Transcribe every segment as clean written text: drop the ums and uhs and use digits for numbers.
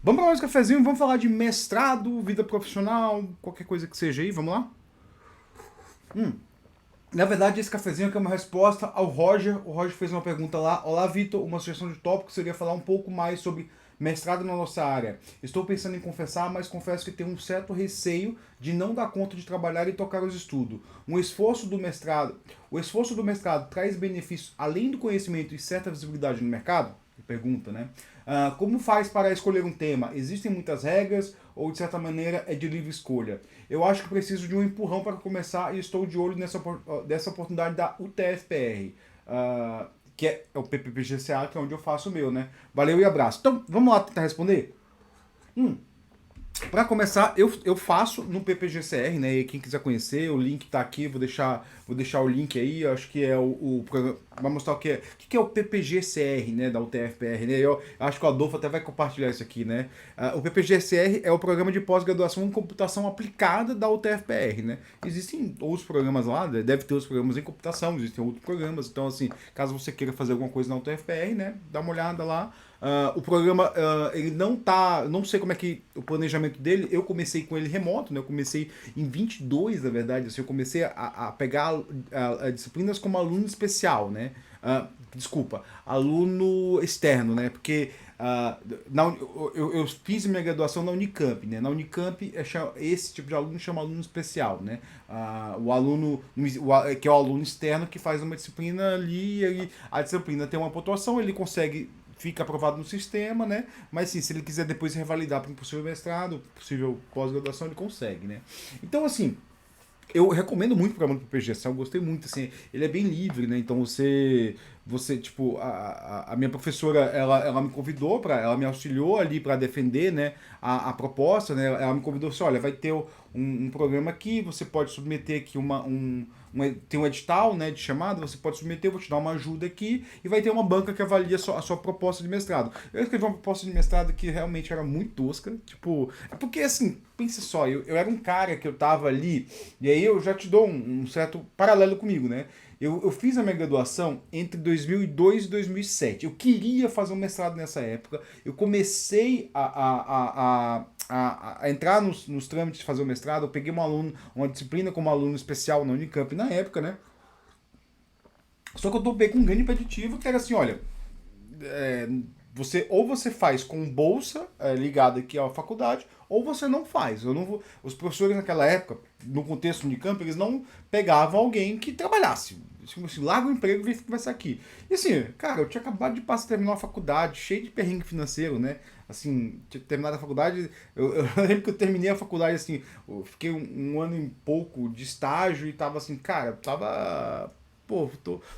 Vamos para mais um cafezinho, vamos falar de mestrado, vida profissional, qualquer coisa que seja aí, vamos lá? Na verdade, esse cafezinho aqui é uma resposta ao Roger. O Roger fez uma pergunta lá. Olá, Vitor, uma sugestão de tópico seria falar um pouco mais sobre mestrado na nossa área. Estou pensando em confessar, mas confesso que tenho um certo receio de não dar conta de trabalhar e tocar os estudos. O esforço do mestrado traz benefícios além do conhecimento e certa visibilidade no mercado? Pergunta, né? Como faz para escolher um tema? Existem muitas regras ou de certa maneira é de livre escolha? Eu acho que preciso de um empurrão para começar e estou de olho dessa oportunidade da UTFPR, que é o PPPGCA, que é onde eu faço o meu, né? Valeu e abraço. Então, vamos lá tentar responder? Para começar, eu faço no PPGCR, né? E quem quiser conhecer, o link tá aqui, vou deixar o link aí, acho que é o programa, vai mostrar o que é o PPGCR, né, da UTFPR, né? Eu acho que o Adolfo até vai compartilhar isso aqui, né? O PPGCR é o programa de pós-graduação em computação aplicada da UTFPR, né? Existem outros programas lá, deve ter outros programas em computação, existem outros programas, então assim, caso você queira fazer alguma coisa na UTFPR, né, dá uma olhada lá. O programa, ele não tá. Não sei como é que o planejamento dele. Eu comecei com ele remoto, né? Eu comecei em 22, na verdade. Assim, eu comecei a pegar disciplinas como aluno especial, né? Desculpa, aluno externo, né? Porque eu fiz minha graduação na Unicamp, né? Na Unicamp, esse tipo de aluno chama aluno especial, né? O aluno, que é o aluno externo que faz uma disciplina ali, a disciplina tem uma pontuação, ele consegue fica aprovado no sistema, né? Mas sim, se ele quiser depois revalidar para um possível mestrado, possível pós-graduação, ele consegue, né? Então, assim, eu recomendo muito o programa do PPGS, eu gostei muito, assim, ele é bem livre, né? Então você tipo, a minha professora, ela me convidou para, ela me auxiliou ali para defender, né, a proposta, né? Ela me convidou assim, olha, vai ter um programa aqui, você pode submeter aqui tem um edital, né, de chamada, você pode submeter, eu vou te dar uma ajuda aqui e vai ter uma banca que avalia a sua proposta de mestrado. Eu escrevi uma proposta de mestrado que realmente era muito tosca, tipo, é porque assim, pense só, eu era um cara que eu tava ali, e aí eu já te dou um certo paralelo comigo, né? Eu fiz a minha graduação entre 2002 e 2007. Eu queria fazer um mestrado nessa época. Eu comecei a entrar nos trâmites de fazer o mestrado. Eu peguei uma disciplina como aluno especial na Unicamp na época, né? Só que eu topei com um grande impeditivo que era assim, olha, é, você faz com bolsa ligada aqui à faculdade, ou você não faz. Eu não vou, os professores naquela época, no contexto Unicamp, eles não pegavam alguém que trabalhasse. Tipo assim, larga o emprego e vem conversar aqui. E assim, cara, eu tinha acabado de terminar a faculdade, cheio de perrengue financeiro, né? Assim, tinha terminado a faculdade. Eu lembro que eu terminei a faculdade, assim, eu fiquei um ano e pouco de estágio e tava assim, cara, tava pô,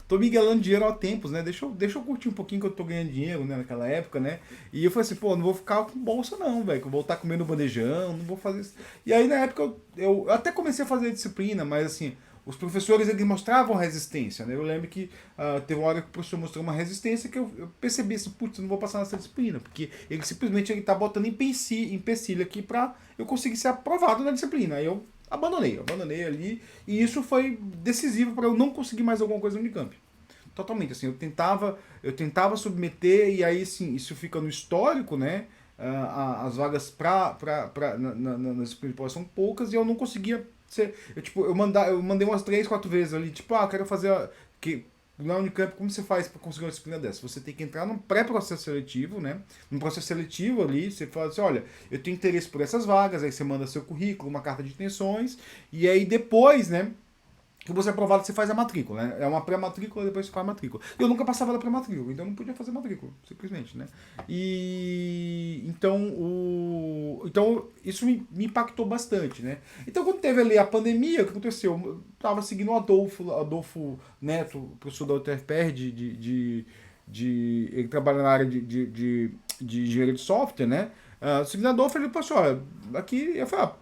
tô miguelando dinheiro há tempos, né? Deixa eu curtir um pouquinho que eu tô ganhando dinheiro, né, naquela época, né? E eu falei assim, pô, não vou ficar com bolsa não, velho, que eu vou estar comendo bandejão, não vou fazer isso. E aí na época eu até comecei a fazer disciplina, mas assim, os professores eles mostravam resistência, né? Eu lembro que teve uma hora que o professor mostrou uma resistência que eu percebi assim, putz, eu não vou passar nessa disciplina, porque ele simplesmente ele tá botando empecilho aqui pra eu conseguir ser aprovado na disciplina. Aí eu abandonei ali, e isso foi decisivo para eu não conseguir mais alguma coisa no Unicamp. Totalmente, assim, eu tentava submeter, e aí, assim, isso fica no histórico, né? As vagas nas disciplinas são poucas e eu não conseguia ser. Eu mandei umas 3, 4 vezes ali, tipo, quero fazer. Que, na Unicamp, como você faz para conseguir uma disciplina dessa? Você tem que entrar num pré-processo seletivo, né? Num processo seletivo ali, você fala assim, olha, eu tenho interesse por essas vagas, aí você manda seu currículo, uma carta de intenções, e aí depois, né, que você é aprovado, você faz a matrícula, né? É uma pré-matrícula, depois você faz a matrícula. Eu nunca passava da pré-matrícula, então eu não podia fazer matrícula, simplesmente, né? E então isso me impactou bastante, né? Então quando teve ali a pandemia, o que aconteceu? Eu tava seguindo o Adolfo Neto, professor da UTFPR, ele trabalha na área de engenharia de software, né? Seguindo o Adolfo, ele passou, olha, aqui, eu falei,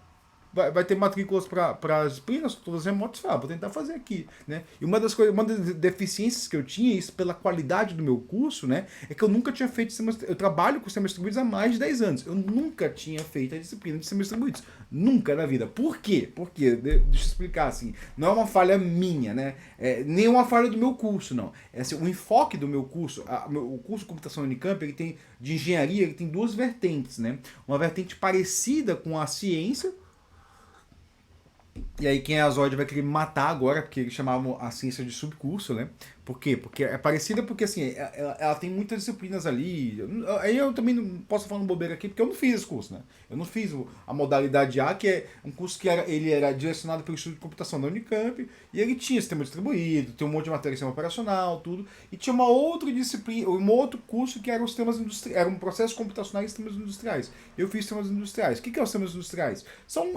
vai ter matrículas para as disciplinas, todas remotas, vou tentar fazer aqui, né? E uma das coisas, uma das deficiências que eu tinha, isso pela qualidade do meu curso, né, é que eu nunca tinha feito sistemas, eu trabalho com sistemas distribuídos há mais de 10 anos. Eu nunca tinha feito a disciplina de sistemas distribuídos. Nunca na vida. Por quê? Porque, deixa eu explicar assim, não é uma falha minha, né? Nem uma falha do meu curso, não. É assim, o enfoque do meu curso, o curso de computação Unicamp, ele tem de engenharia, ele tem duas vertentes, né? Uma vertente parecida com a ciência. E aí quem é Azóide vai querer me matar agora, porque eles chamavam a ciência de subcurso, né? Por quê? Porque é parecida porque, assim, ela tem muitas disciplinas ali. Aí eu também não posso falar bobeira aqui, porque eu não fiz esse curso, né? Eu não fiz a modalidade A, que é um curso que ele era direcionado pelo Instituto de Computação da Unicamp, e ele tinha sistema distribuído, tem um monte de matéria de sistema operacional, tudo. E tinha uma outra disciplina, um outro curso que era os sistemas industriais, era um processo computacional em sistemas industriais. Eu fiz sistemas industriais. O que é os sistemas industriais?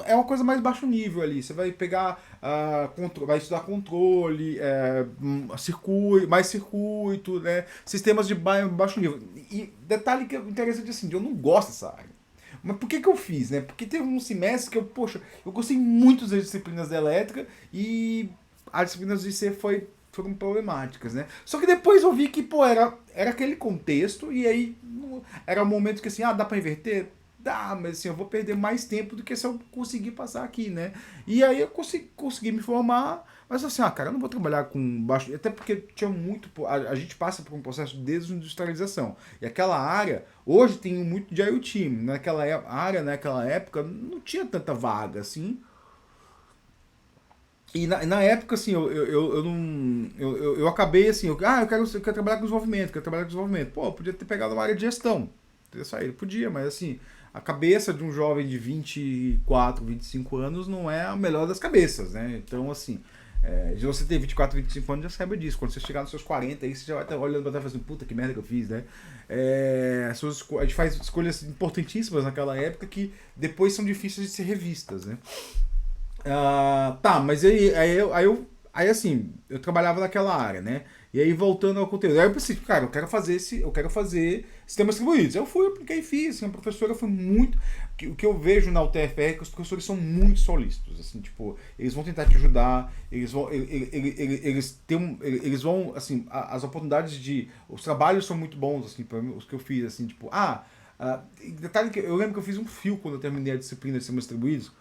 É uma coisa mais baixo nível ali. Você vai pegar, vai estudar controle, mais circuito, né? Sistemas de baixo nível. E detalhe que é interessante assim, eu não gosto dessa área. Mas por que eu fiz, né? Porque teve um semestre que eu gostei muito das disciplinas da elétrica e as disciplinas de C foram problemáticas, né? Só que depois eu vi que, era aquele contexto e aí era um momento que assim, dá pra inverter? Dá, mas assim, eu vou perder mais tempo do que se eu conseguir passar aqui, né? E aí eu consegui me formar, mas assim, cara, eu não vou trabalhar com baixo. Até porque tinha muito. A gente passa por um processo de desindustrialização. E aquela área, hoje tem muito de IoT. Naquela área, naquela época, não tinha tanta vaga, assim. E na época, assim, eu não. Eu acabei assim, eu quero trabalhar com desenvolvimento, quero trabalhar com desenvolvimento. Pô, eu podia ter pegado uma área de gestão. Teria saído, podia, mas assim, a cabeça de um jovem de 24, 25 anos não é a melhor das cabeças, né? Então, assim, se você ter 24, 25 anos, já saiba disso. Quando você chegar nos seus 40, aí você já vai estar olhando pra trás e falando, puta, que merda que eu fiz, né? A gente faz escolhas importantíssimas naquela época que depois são difíceis de ser revistas, né? Tá, mas aí assim, eu trabalhava naquela área, né? E aí voltando ao conteúdo, aí eu pensei, cara, eu quero fazer sistemas distribuídos. Eu fui, apliquei e fiz, assim, a professora foi muito, o que eu vejo na UTFR é que os professores são muito solícitos, assim, tipo, eles vão tentar te ajudar, eles vão, assim, as oportunidades os trabalhos são muito bons, assim, para os que eu fiz, assim, tipo, detalhe que eu lembro que eu fiz um fio quando eu terminei a disciplina de sistemas distribuídos,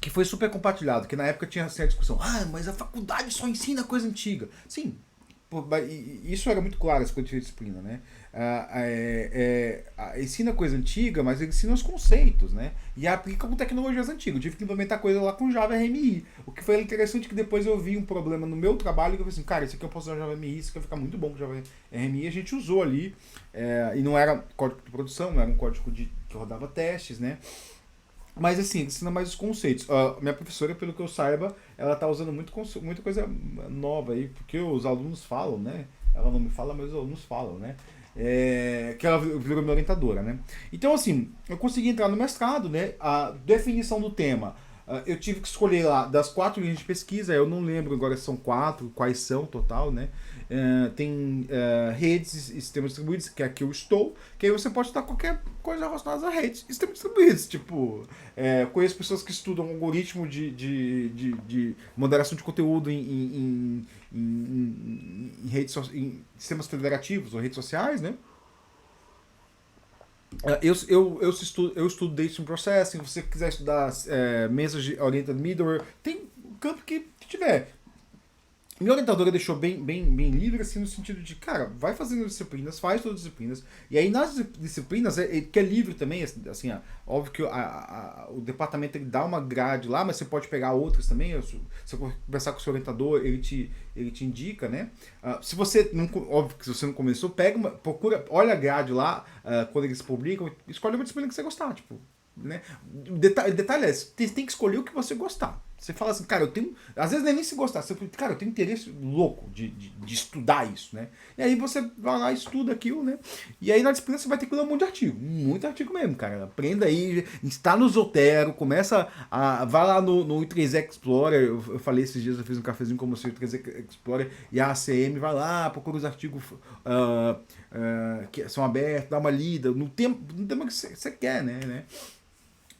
que foi super compartilhado, que na época tinha assim, a discussão, mas a faculdade só ensina coisa antiga. Sim, isso era muito claro, essa coisa de disciplina, né? Ensina coisa antiga, mas ele ensina os conceitos, né? E aplica com tecnologias antigas. Eu tive que implementar coisa lá com Java RMI. O que foi interessante que depois eu vi um problema no meu trabalho que eu falei assim, cara, isso aqui eu posso usar Java RMI, isso aqui vai ficar muito bom com Java RMI. A gente usou ali, e não era código de produção, não era um código que rodava testes, né? Mas assim, ensina mais os conceitos. Minha professora, pelo que eu saiba, ela tá usando muita coisa nova aí, porque os alunos falam, né? Ela não me fala, mas os alunos falam, né? Que ela virou minha orientadora, né? Então, assim, eu consegui entrar no mestrado, né? A definição do tema. Eu tive que escolher lá das 4 linhas de pesquisa, eu não lembro agora se são 4, quais são total, né? Tem redes e sistemas distribuídos, que é aqui eu estou, que aí você pode estudar qualquer coisa relacionada a redes e sistemas distribuídos. Tipo, conheço pessoas que estudam algoritmo de moderação de conteúdo em em sistemas federativos ou redes sociais, né? Eu estudo Data Processing, se você quiser estudar mesas de Oriented Middleware, tem o campo que tiver. Minha orientadora deixou bem livre, assim, no sentido de, cara, vai fazendo disciplinas, faz todas as disciplinas, e aí nas disciplinas, que é livre também, assim, óbvio que o departamento ele dá uma grade lá, mas você pode pegar outras também, se você conversar com o seu orientador, ele te indica, né? Se você, óbvio que se você não começou, olha a grade lá, quando eles publicam, escolhe uma disciplina que você gostar, tipo, né? Detalhe é, você tem que escolher o que você gostar. Você fala assim, cara, eu tenho. Às vezes nem se gostar, você fala, cara, eu tenho interesse louco de estudar isso, né? E aí você vai lá e estuda aquilo, né? E aí na disciplina você vai ter que ler um monte de artigo. Muito artigo mesmo, cara. Aprenda aí, está no Zotero, começa vai lá no I3 Explorer. Eu falei esses dias, eu fiz um cafezinho como você, o I3 Explorer e a ACM, vai lá, procura os artigos que são abertos, dá uma lida, no tema que você quer, né?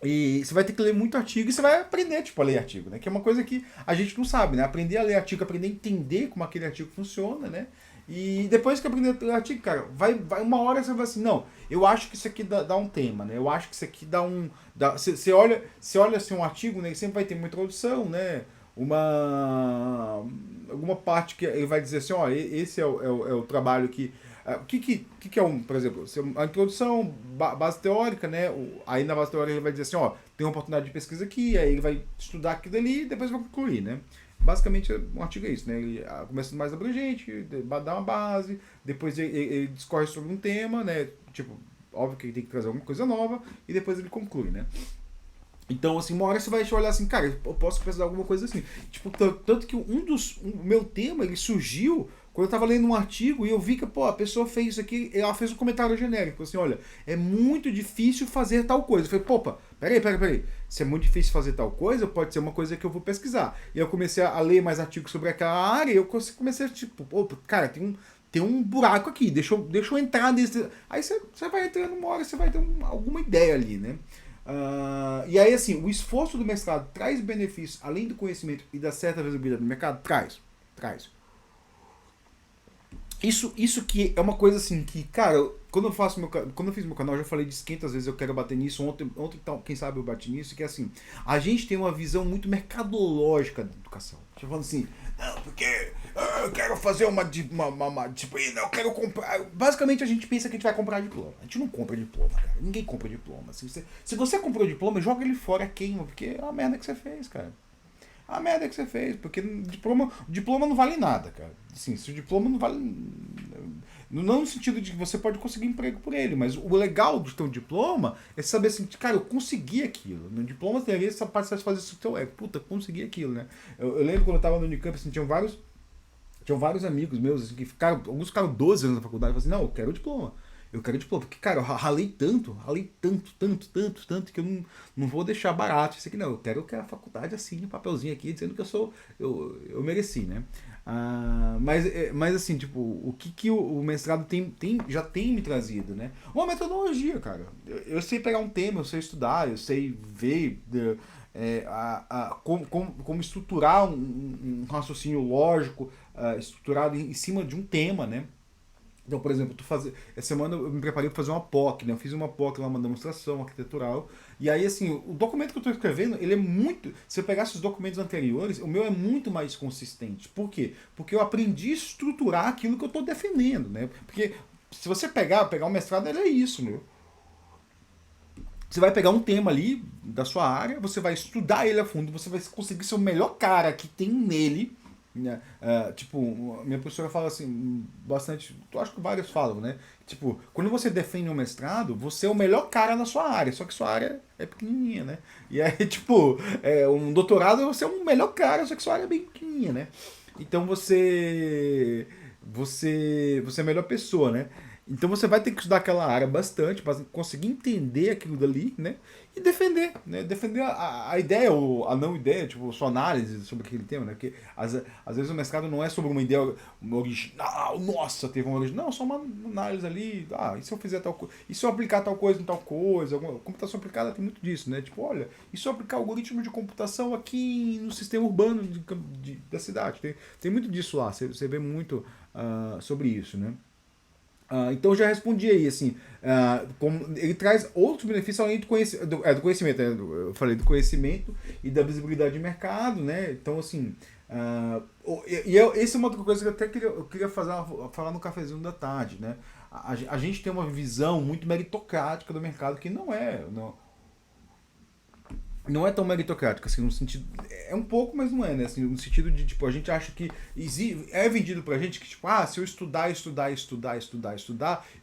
E você vai ter que ler muito artigo e você vai aprender, tipo, a ler artigo, né? Que é uma coisa que a gente não sabe, né? Aprender a ler artigo, aprender a entender como aquele artigo funciona, né? E depois que aprender a ler artigo, cara, vai uma hora você vai assim, não, eu acho que isso aqui dá um tema, né? Eu acho que isso aqui dá um. Você olha assim, um artigo, né? Sempre vai ter uma introdução, né? Alguma parte que ele vai dizer assim, ó, esse é o trabalho que. O que é por exemplo, a introdução, base teórica, né? Aí na base teórica ele vai dizer assim, ó, tem uma oportunidade de pesquisa aqui, aí ele vai estudar aquilo ali e depois vai concluir, né? Basicamente, um artigo é isso, né? Ele começa mais abrangente, dá uma base, depois ele discorre sobre um tema, né? Tipo, óbvio que ele tem que trazer alguma coisa nova, e depois ele conclui, né? Então, assim, uma hora você vai olhar assim, cara, eu posso precisar de alguma coisa assim. Tipo, tanto que o meu tema, ele surgiu quando eu tava lendo um artigo e eu vi que, pô, a pessoa fez isso aqui, ela fez um comentário genérico, assim, olha, é muito difícil fazer tal coisa. Eu falei, pô, peraí. Se é muito difícil fazer tal coisa, pode ser uma coisa que eu vou pesquisar. E eu comecei a ler mais artigos sobre aquela área e eu comecei a, tipo, pô, cara, tem um buraco aqui, deixa eu entrar nesse. Aí você vai entrando uma hora, você vai ter alguma ideia ali, né? E aí, assim, o esforço do mestrado traz benefícios além do conhecimento e da certa visibilidade no mercado? Traz. Isso que é uma coisa assim que, cara, quando eu fiz meu canal, eu já falei disso 500 vezes, eu quero bater nisso. Ontem então, quem sabe eu bati nisso, que é assim, a gente tem uma visão muito mercadológica da educação. Tipo falando assim, não, porque eu quero fazer uma disciplina, eu quero comprar. Basicamente a gente pensa que a gente vai comprar diploma. A gente não compra diploma, cara. Ninguém compra diploma. Se você comprou diploma, joga ele fora, queima, porque é uma merda que você fez, cara. A merda que você fez, porque o diploma não vale nada, cara. Assim, se o diploma não vale. Não no sentido de que você pode conseguir emprego por ele, mas o legal de ter um diploma é saber assim, cara, eu consegui aquilo. No diploma teria essa parte de fazer isso o teu ego. Puta, consegui aquilo, né? Eu lembro quando eu tava no Unicamp, assim, tinham vários amigos meus, assim, que alguns ficaram 12 anos na faculdade, e falaram assim, não, eu quero o diploma. Eu quero diploma, porque, cara, eu ralei tanto, que eu não vou deixar barato isso aqui, não. Eu quero que a faculdade assine um papelzinho aqui dizendo que eu mereci, né? Mas assim, tipo, o que o mestrado já tem me trazido, né? Uma metodologia, cara. Eu sei pegar um tema, eu sei estudar, eu sei ver como estruturar um raciocínio lógico, estruturado em cima de um tema, né? Então, por exemplo, essa semana eu me preparei para fazer uma POC, né? Eu fiz uma POC lá, uma demonstração arquitetural. E aí, assim, o documento que eu estou escrevendo, ele é muito. Se eu pegasse os documentos anteriores, o meu é muito mais consistente. Por quê? Porque eu aprendi a estruturar aquilo que eu estou defendendo, né? Porque se você pegar um mestrado, ele é isso, meu. Você vai pegar um tema ali da sua área, você vai estudar ele a fundo, você vai conseguir ser o melhor cara que tem nele, né? Tipo, minha professora fala assim, bastante, eu acho que vários falam, né? Tipo, quando você defende um mestrado, você é o melhor cara na sua área, só que sua área é pequenininha, né? E aí, tipo, um doutorado você é o melhor cara, só que sua área é bem pequenininha, né? Então você é a melhor pessoa, né? Então você vai ter que estudar aquela área bastante para conseguir entender aquilo dali, né? E defender, né? Defender a ideia ou a não ideia, tipo, sua análise sobre aquele tema, né? Porque às vezes o mestrado não é sobre uma ideia original, nossa, teve uma original, não, só uma análise ali, e se eu fizer tal coisa, e se eu aplicar tal coisa em tal coisa, computação aplicada tem muito disso, né? Tipo, olha, e se eu aplicar algoritmo de computação aqui no sistema urbano da cidade? Tem muito disso lá, você vê muito sobre isso, né? Então eu já respondi aí, assim, ele traz outros benefícios além do conhecimento, né? Eu falei do conhecimento e da visibilidade de mercado, né? Então, assim, essa é uma outra coisa que eu queria falar no cafezinho da tarde, né? A gente tem uma visão muito meritocrática do mercado que não é tão meritocrática, assim, no sentido. É um pouco, mas não é, né? Assim, no sentido de, tipo, a gente acha que é vendido pra gente que, tipo, se eu estudar, eu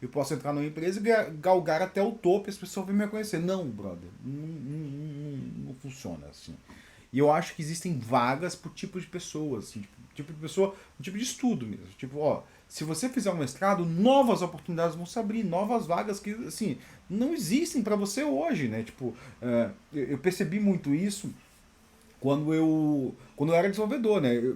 posso entrar numa empresa e galgar até o topo e as pessoas vão me reconhecer. Não, brother. Não funciona assim. E eu acho que existem vagas por tipo de pessoas, assim, tipo de pessoa, um tipo de estudo mesmo. Tipo, se você fizer um mestrado, novas oportunidades vão se abrir, novas vagas que, assim, não existem para você hoje, né? Tipo, eu percebi muito isso quando eu era desenvolvedor, né?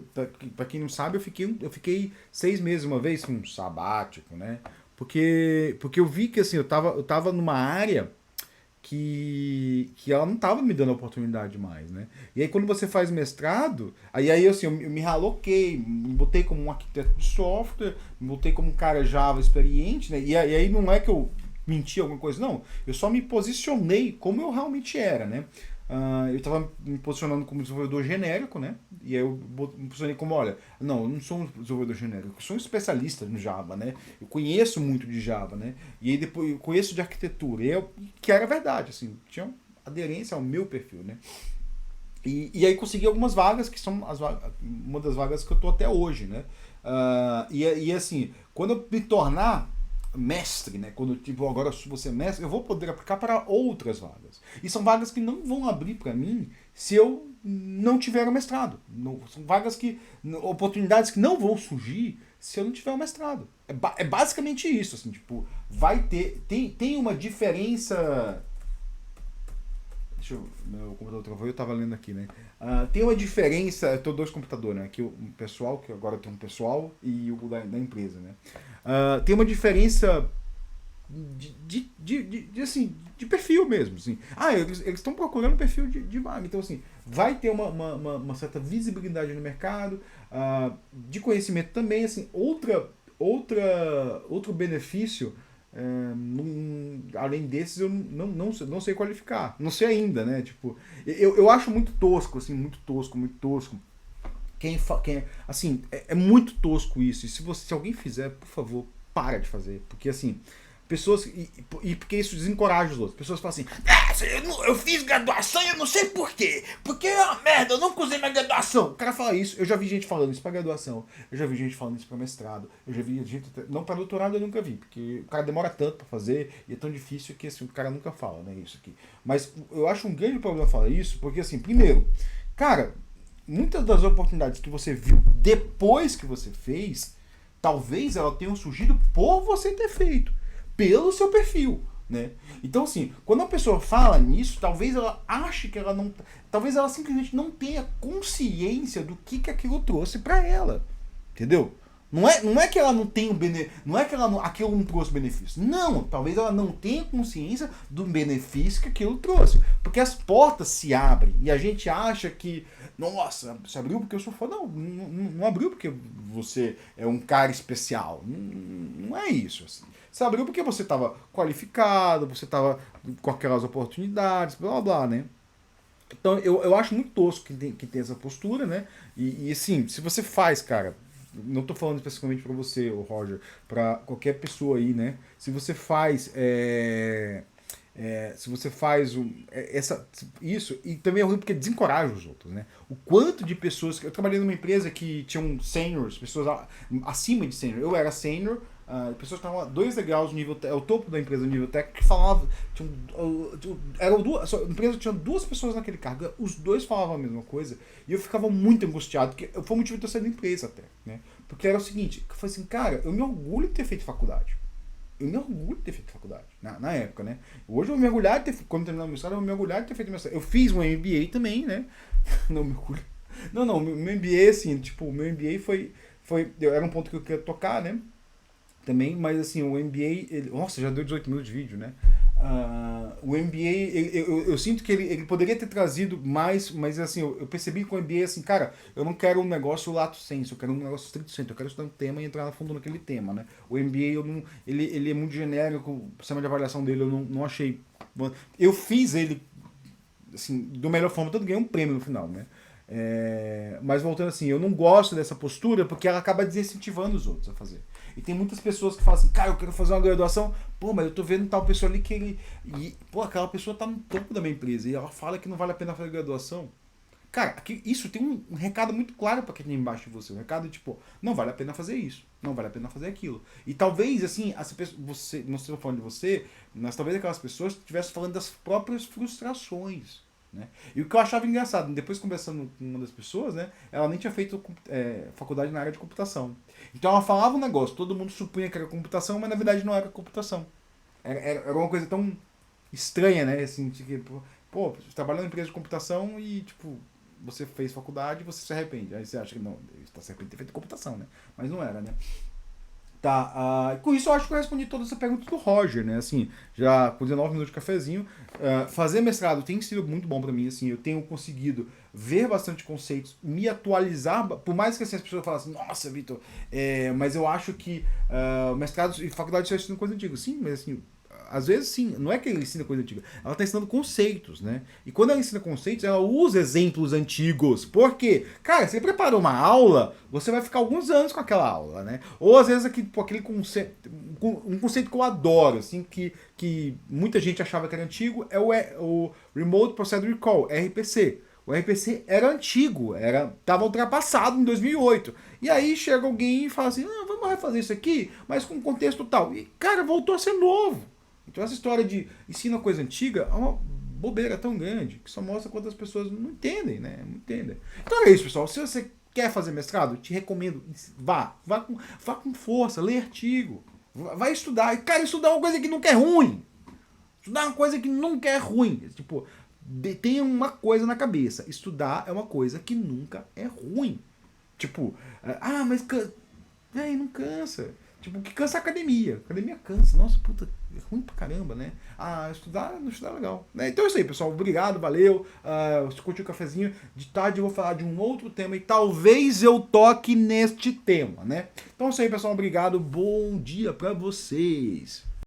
Para quem não sabe, eu fiquei 6 meses uma vez, um sabático, né? Porque eu vi que, assim, eu tava numa área que ela não estava me dando oportunidade mais, né? E aí quando você faz mestrado, aí assim, eu me realoquei, me botei como um arquiteto de software, me botei como um cara Java experiente, né? E aí não é que eu menti alguma coisa, não. Eu só me posicionei como eu realmente era, né? Eu estava me posicionando como desenvolvedor genérico, né? E aí eu me posicionei como, olha, não, eu não sou um desenvolvedor genérico, eu sou um especialista no Java, né? Eu conheço muito de Java, né? E aí depois eu conheço de arquitetura, que era verdade, assim, tinha aderência ao meu perfil, né? E aí consegui algumas vagas, que são uma das vagas que eu tô até hoje, né? E assim, quando eu me tornar mestre, né? Quando tipo, agora eu vou ser mestre, eu vou poder aplicar para outras vagas. E são vagas que não vão abrir para mim se eu não tiver o mestrado. Não, são vagas que. Oportunidades que não vão surgir se eu não tiver o mestrado. É basicamente isso, assim, tipo, vai ter. Tem uma diferença. Deixa eu. Meu computador travou, eu tava lendo aqui, né? Tem uma diferença. Eu tô dois computadores, né? Aqui o pessoal, que agora tem um pessoal, e o da empresa, né? Tem uma diferença assim, de perfil mesmo. Assim. Eles estão procurando perfil de vaga. Então, assim, vai ter uma certa visibilidade no mercado, de conhecimento também. Assim, outro benefício. Além desses, eu não sei qualificar. Não sei ainda, né? Tipo, eu acho muito tosco, assim, muito tosco, muito tosco. Assim, é muito tosco isso. E se alguém fizer, por favor, para de fazer. Porque, assim, pessoas. Porque isso desencoraja os outros. Pessoas falam assim: eu fiz graduação e eu não sei por quê. Porque é uma merda, eu nunca usei minha graduação. O cara fala isso. Eu já vi gente falando isso pra graduação. Eu já vi gente falando isso pra mestrado. Eu já vi gente. Não pra doutorado eu nunca vi. Porque o cara demora tanto pra fazer e é tão difícil que assim, o cara nunca fala, né? Isso aqui. Mas eu acho um grande problema falar isso, porque, assim, primeiro, cara, muitas das oportunidades que você viu depois que você fez, talvez elas tenham surgido por você ter feito, pelo seu perfil, né? Então, assim, quando a pessoa fala nisso, talvez ela ache que ela não, talvez ela simplesmente não tenha consciência do que aquilo trouxe para ela, entendeu? Não é que ela não tem não é que aquilo não trouxe benefício. Não, talvez ela não tenha consciência do benefício que aquilo trouxe. Porque as portas se abrem e a gente acha que, nossa, se abriu porque eu sou foda. Não abriu porque você é um cara especial. Não é isso. Assim. Se abriu porque você estava qualificado, você estava com aquelas oportunidades, blá blá, né? Então eu acho muito tosco que tem essa postura, né? E assim, se você faz, cara, não tô falando especificamente para você, o Roger, para qualquer pessoa aí, né? Se você faz se você faz isso, e também é ruim porque desencoraja os outros, né? O quanto de pessoas. Eu trabalhei numa empresa que tinham seniors, pessoas acima de senior. Eu era senior, pessoas que estavam a 2 degraus no nível, é o topo da empresa no nível técnico, que falavam. A empresa tinha 2 pessoas naquele cargo, os dois falavam a mesma coisa, e eu ficava muito angustiado, porque foi o motivo de eu sair da empresa até, né? Porque era o seguinte, eu falei assim, cara, eu me orgulho de ter feito faculdade. Eu me orgulho de ter feito faculdade, na época, né? Hoje eu me orgulhar de ter, quando terminar o mestrado, eu me orgulhar de ter feito mestrado. Eu fiz um MBA também, né? Não me orgulho. Não, meu MBA, assim, tipo, o meu MBA era um ponto que eu queria tocar, né? Também, mas assim, o MBA, nossa, já deu 18 minutos de vídeo, né? O MBA, eu sinto que ele poderia ter trazido mais, mas assim, eu percebi que o MBA, assim, cara, eu não quero um negócio lato sensu, eu quero um negócio estrito sensu, eu quero estudar um tema e entrar a fundo naquele tema, né? O MBA, ele é muito genérico, o sistema de avaliação dele eu não achei. Eu fiz ele, assim, da melhor forma, tanto ganhei um prêmio no final, né? Mas voltando assim, eu não gosto dessa postura porque ela acaba desincentivando os outros a fazer. E tem muitas pessoas que falam assim, cara, eu quero fazer uma graduação, pô, mas eu tô vendo tal pessoa ali que ele. Pô, aquela pessoa tá no topo da minha empresa e ela fala que não vale a pena fazer graduação. Cara, isso tem um recado muito claro para quem tem embaixo de você. Um recado tipo, não vale a pena fazer isso, não vale a pena fazer aquilo. E talvez, assim, você, não estou falando de você, mas talvez aquelas pessoas estivessem falando das próprias frustrações. Né? E o que eu achava engraçado, depois conversando com uma das pessoas, né, ela nem tinha feito faculdade na área de computação. Então ela falava um negócio, todo mundo supunha que era computação, mas na verdade não era computação. Era uma coisa tão estranha, né? Assim, tipo, pô, você trabalha na empresa de computação e, tipo, você fez faculdade e você se arrepende. Aí você acha que não, está se arrependendo de ter feito computação, né? Mas não era, né? Tá, com isso eu acho que eu respondi toda essa pergunta do Roger, né? Assim, já com 19 minutos de cafezinho, fazer mestrado tem sido muito bom pra mim, assim, eu tenho conseguido ver bastante conceitos, me atualizar, por mais que assim, as pessoas falem assim, nossa, Vitor, mas eu acho que mestrado e faculdade estão ensinando coisa antiga. Sim, mas assim, às vezes sim, não é que ele ensina coisa antiga, ela está ensinando conceitos, né? E quando ela ensina conceitos, ela usa exemplos antigos. Por quê? Cara, você prepara uma aula, você vai ficar alguns anos com aquela aula, né? Ou às vezes aquele conceito, um conceito que eu adoro, assim, que muita gente achava que era antigo, é o Remote Procedure Recall, RPC. O RPC era antigo, estava ultrapassado em 2008. E aí chega alguém e fala assim, vamos refazer isso aqui, mas com contexto tal. E, cara, voltou a ser novo. Então essa história de ensina coisa antiga é uma bobeira tão grande que só mostra quantas pessoas não entendem, né? Não entendem. Então é isso, pessoal. Se você quer fazer mestrado, te recomendo, vá com força, lê artigo, vai estudar. E, cara, estudar é uma coisa que nunca é ruim. Estudar é uma coisa que nunca é ruim. Tipo, tenha uma coisa na cabeça. Estudar é uma coisa que nunca é ruim. Tipo, mas não cansa. Tipo, que cansa a academia. A academia cansa. Nossa, puta, é ruim pra caramba, né? Não estudar é legal. Né? Então é isso aí, pessoal. Obrigado, valeu. Se curtiu o cafezinho. De tarde eu vou falar de um outro tema e talvez eu toque neste tema, né? Então é isso aí, pessoal. Obrigado. Bom dia pra vocês.